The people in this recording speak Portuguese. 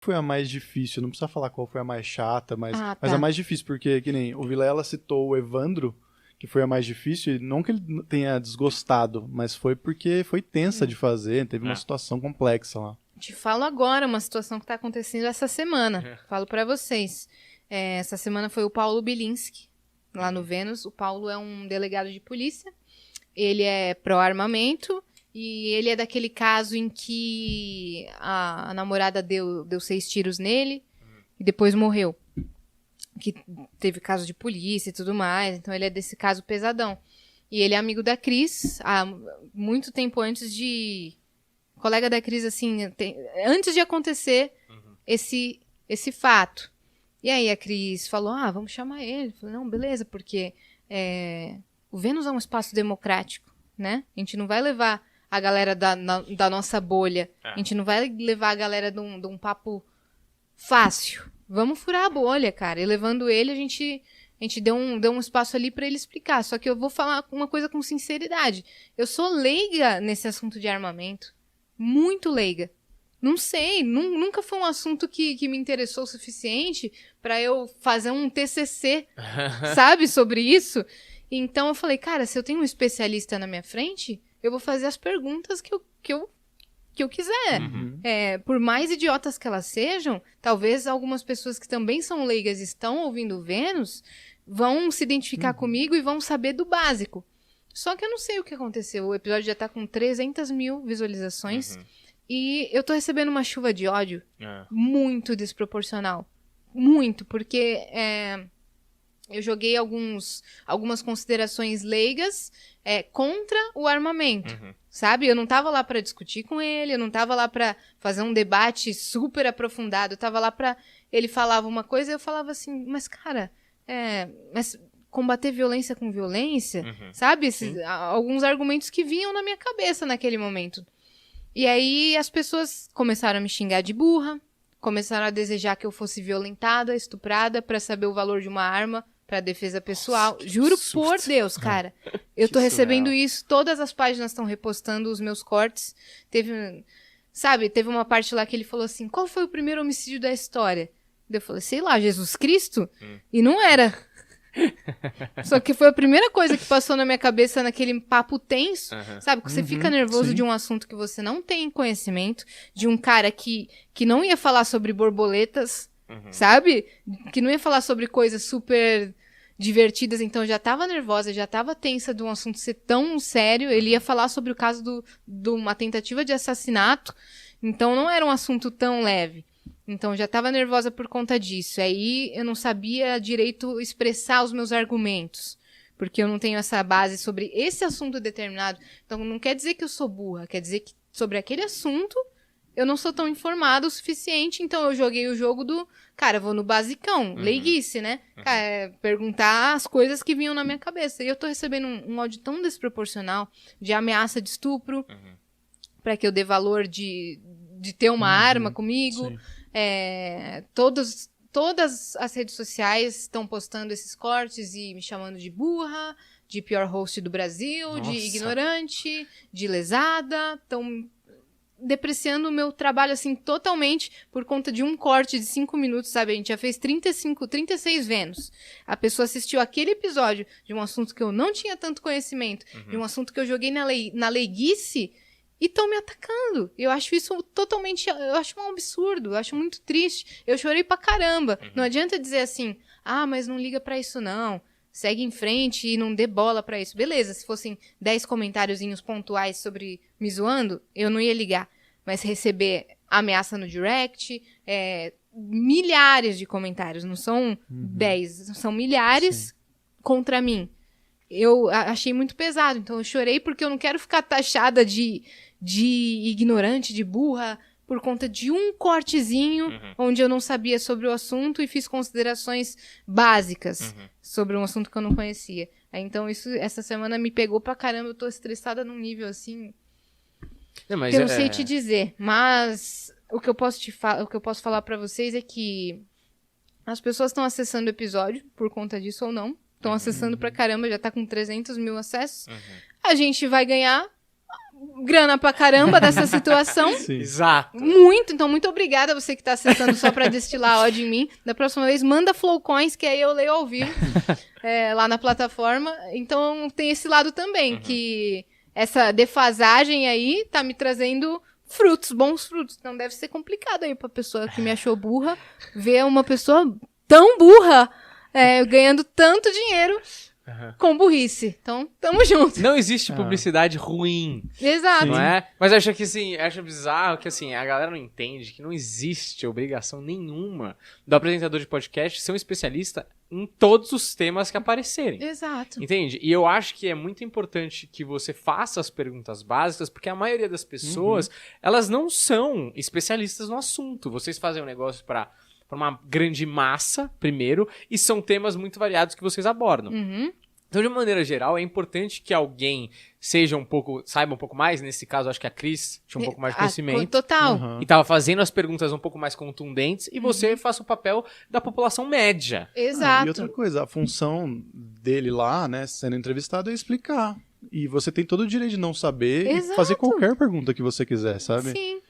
foi a mais difícil? Não precisa falar qual foi a mais chata, mas Ah, a tá. mais difícil, porque que nem o Vilela citou o Evandro, que foi a mais difícil, e não que ele tenha desgostado, mas foi porque foi tensa de fazer, teve uma situação complexa lá. Te falo agora uma situação que tá acontecendo essa semana. Falo pra vocês. Essa semana foi o Paulo Bilinski, lá no Vênus. O Paulo é um delegado de polícia. Ele é pró-armamento e ele é daquele caso em que a namorada deu 6 tiros nele e depois morreu. Que teve caso de polícia e tudo mais. Então ele é desse caso pesadão. E ele é amigo da Cris há muito tempo antes de... Colega da Cris, assim, antes de acontecer esse fato. E aí a Cris falou, vamos chamar ele. Eu falei, não, beleza, porque o Vênus é um espaço democrático, né? A gente não vai levar a galera da nossa bolha. A gente não vai levar a galera de um papo fácil. Vamos furar a bolha, cara. E levando ele, a gente deu um espaço ali pra ele explicar. Só que eu vou falar uma coisa com sinceridade. Eu sou leiga nesse assunto de armamento. Muito leiga. Não sei, nunca foi um assunto que me interessou o suficiente pra eu fazer um TCC, sabe, sobre isso. Então eu falei, cara, se eu tenho um especialista na minha frente, eu vou fazer as perguntas que eu quiser. Por mais idiotas que elas sejam, talvez algumas pessoas que também são leigas e estão ouvindo o Vênus vão se identificar comigo e vão saber do básico. Só que eu não sei o que aconteceu. O episódio já tá com 300 mil visualizações. E eu tô recebendo uma chuva de ódio muito desproporcional. Muito, porque eu joguei algumas considerações leigas contra o armamento. Sabe? Eu não tava lá pra discutir com ele, eu não tava lá pra fazer um debate super aprofundado. Eu tava lá pra... Ele falava uma coisa e eu falava assim, mas cara, mas combater violência com violência, sabe? Alguns argumentos que vinham na minha cabeça naquele momento. E aí as pessoas começaram a me xingar de burra, começaram a desejar que eu fosse violentada, estuprada, pra saber o valor de uma arma pra defesa pessoal. Nossa, Juro susto. por Deus, cara. Eu tô recebendo isso, todas as páginas estão repostando os meus cortes. Teve uma parte lá que ele falou assim, qual foi o primeiro homicídio da história? Eu falei, sei lá, Jesus Cristo? E não era. Só que foi a primeira coisa que passou na minha cabeça naquele papo tenso, sabe? Que você fica nervoso de um assunto que você não tem conhecimento, de um cara que não ia falar sobre borboletas, sabe? Que não ia falar sobre coisas super divertidas, então eu já tava nervosa, já tava tensa de um assunto ser tão sério. Ele ia falar sobre o caso de uma tentativa de assassinato, então não era um assunto tão leve. Então, eu já estava nervosa por conta disso. Aí, eu não sabia direito expressar os meus argumentos. Porque eu não tenho essa base sobre esse assunto determinado. Então, não quer dizer que eu sou burra. Quer dizer que sobre aquele assunto, eu não sou tão informada o suficiente. Então, eu joguei o jogo do... Cara, eu vou no basicão. Leiguice, né? Cara, perguntar as coisas que vinham na minha cabeça. E eu tô recebendo um áudio tão desproporcional de ameaça de estupro. Para que eu dê valor de ter uma arma comigo. Sim. Todas as redes sociais estão postando esses cortes e me chamando de burra, de pior host do Brasil, Nossa. de ignorante, de lesada. Estão depreciando o meu trabalho, assim, totalmente por conta de um corte de 5 minutos, sabe? A gente já fez 36 Vênus. A pessoa assistiu aquele episódio de um assunto que eu não tinha tanto conhecimento, de um assunto que eu joguei na leiguice, e estão me atacando. Eu acho isso totalmente... Eu acho um absurdo. Eu acho muito triste. Eu chorei pra caramba. Não adianta dizer assim, mas não liga pra isso não. Segue em frente e não dê bola pra isso. Beleza, se fossem 10 comentáriozinhos pontuais sobre me zoando, eu não ia ligar. Mas receber ameaça no direct, milhares de comentários. Não são 10, são milhares contra mim. Eu achei muito pesado. Então eu chorei porque eu não quero ficar taxada de ignorante, de burra, por conta de um cortezinho onde eu não sabia sobre o assunto e fiz considerações básicas sobre um assunto que eu não conhecia. Então essa semana me pegou pra caramba, eu tô estressada num nível assim que eu não sei te dizer. Mas o que eu posso falar pra vocês é que as pessoas estão acessando o episódio por conta disso ou não. Estão acessando pra caramba, já tá com 300 mil acessos. A gente vai ganhar grana pra caramba dessa situação. Sim. Exato. Muito, então muito obrigada a você que tá acessando só pra destilar ódio em mim. Da próxima vez, manda Flowcoins, que aí eu leio ao vivo lá na plataforma. Então tem esse lado também, que essa defasagem aí tá me trazendo frutos, bons frutos. Então deve ser complicado aí pra pessoa que me achou burra, ver uma pessoa tão burra ganhando tanto dinheiro com burrice. Então, tamo junto. Não existe publicidade ruim, Exato. não é? Mas eu acho que assim, acho bizarro que assim, a galera não entende que não existe obrigação nenhuma do apresentador de podcast ser um especialista em todos os temas que aparecerem. Exato. Entende? E eu acho que é muito importante que você faça as perguntas básicas, porque a maioria das pessoas, elas não são especialistas no assunto. Vocês fazem um negócio para uma grande massa, primeiro, e são temas muito variados que vocês abordam. Então, de uma maneira geral, é importante que alguém saiba um pouco mais. Nesse caso, acho que a Cris tinha um pouco mais de conhecimento. Total. E estava fazendo as perguntas um pouco mais contundentes, e você faça o papel da população média. Exato. E outra coisa, a função dele lá, né, sendo entrevistado, é explicar. E você tem todo o direito de não saber e Exato. fazer qualquer pergunta que você quiser, sabe? Sim.